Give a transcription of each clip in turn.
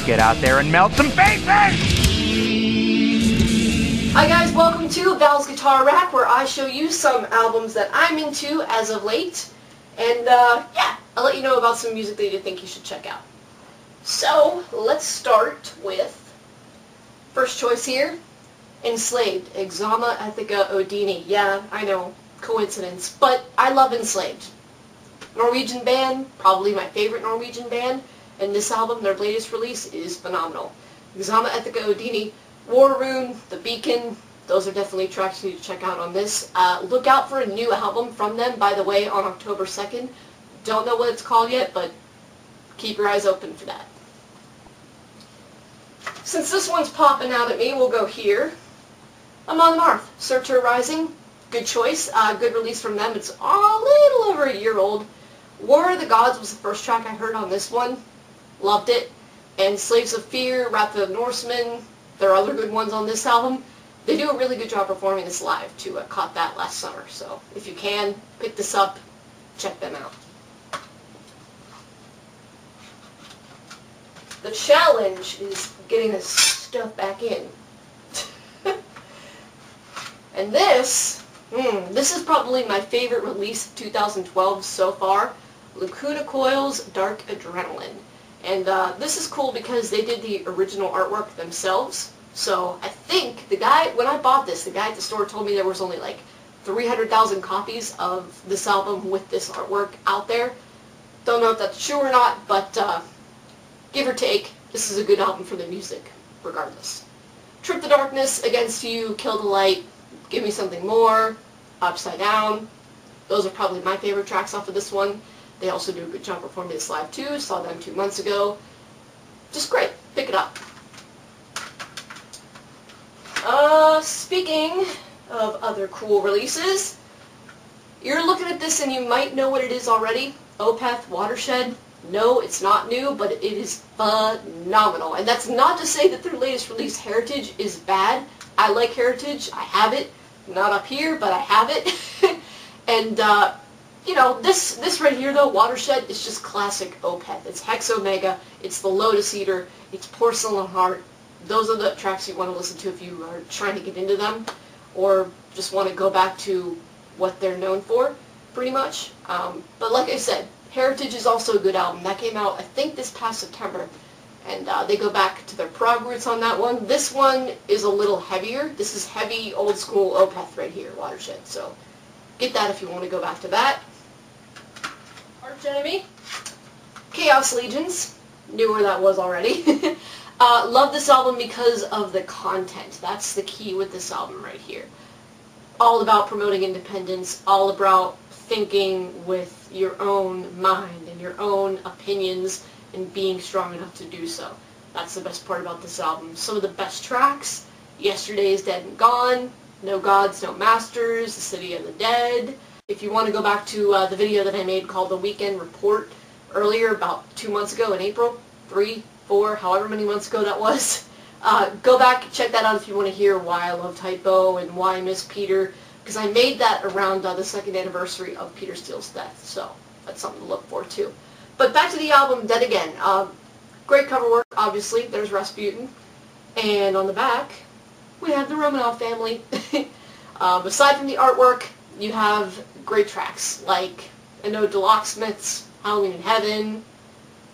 Let's get out there and melt some faces! Hi guys, welcome to Val's Guitar Rack, where I show you some albums that I'm into as of late. And yeah, I'll let you know about some music that you think you should check out. So, let's start with, first choice here, Enslaved, Axioma, Ethica, Odini. Yeah, I know, coincidence, but I love Enslaved. Norwegian band, probably my favorite Norwegian band, and this album, their latest release, is phenomenal. Axioma, Ethica, Odini, War Rune, The Beacon, those are definitely tracks you need to check out on this. Look out for a new album from them, by the way, on October 2nd. Don't know what it's called yet, but keep your eyes open for that. Since this one's popping out at me, we'll go here. Amon, Amarth, Surtur Rising, good choice, good release from them. It's a little over a year old. War of the Gods was the first track I heard on this one. Loved it. And Slaves of Fear, Wrath of the Norsemen, there are other good ones on this album. They do a really good job performing this live, too. I caught that last summer, so if you can, pick this up, check them out. The challenge is getting this stuff back in. And this is probably my favorite release of 2012 so far, Lacuna Coil's Dark Adrenaline. And this is cool because they did the original artwork themselves. So I think the guy, when I bought this, the guy at the store told me there was only like 300,000 copies of this album with this artwork out there. Don't know if that's true or not, but give or take, this is a good album for the music, regardless. Trip the Darkness, Against You, Kill the Light, Give Me Something More, Upside Down. Those are probably my favorite tracks off of this one. They also do a good job performing this live too. Saw them 2 months ago. Just great. Pick it up. Speaking of other cool releases, you're looking at this and you might know what it is already. Opeth, Watershed. No, it's not new, but it is phenomenal. And that's not to say that their latest release, Heritage, is bad. I like Heritage. I have it. Not up here, but I have it. And, you know, this right here, though, Watershed, is just classic Opeth. It's Hex Omega, it's the Lotus Eater, it's Porcelain Heart. Those are the tracks you want to listen to if you are trying to get into them, or just want to go back to what they're known for, pretty much. But like I said, Heritage is also a good album. That came out, I think, this past September, and they go back to their prog roots on that one. This one is a little heavier. This is heavy, old-school Opeth right here, Watershed, so get that if you want to go back to that. Arch Enemy, Khaos Legions, knew where that was already. Love this album because of the content. That's the key with this album right here. All about promoting independence, all about thinking with your own mind and your own opinions and being strong enough to do so. That's the best part about this album. Some of the best tracks, Yesterday is Dead and Gone, No Gods, No Masters, The City of the Dead. If you want to go back to the video that I made called The Weekend Report earlier, about 2 months ago in April, 3, 4, however many months ago that was, go back and check that out if you want to hear why I love Typo and why I miss Peter, because I made that around the 2nd anniversary of Peter Steele's death, so that's something to look for too. But back to the album, Dead Again. Great cover work, obviously. There's Rasputin. And on the back, we have the Romanov family. Aside from the artwork, you have great tracks like An Ode to Locksmiths, Halloween in Heaven,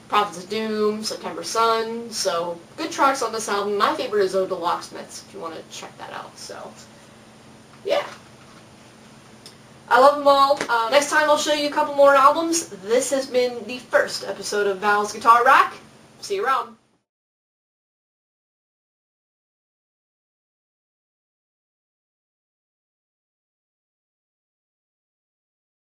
Prophets of Doom, September Sun. So, good tracks on this album. My favorite is Ode to Locksmiths, if you want to check that out. So, yeah. I love them all. Next time I'll show you a couple more albums. This has been the first episode of Val's Guitar Rack. See you around.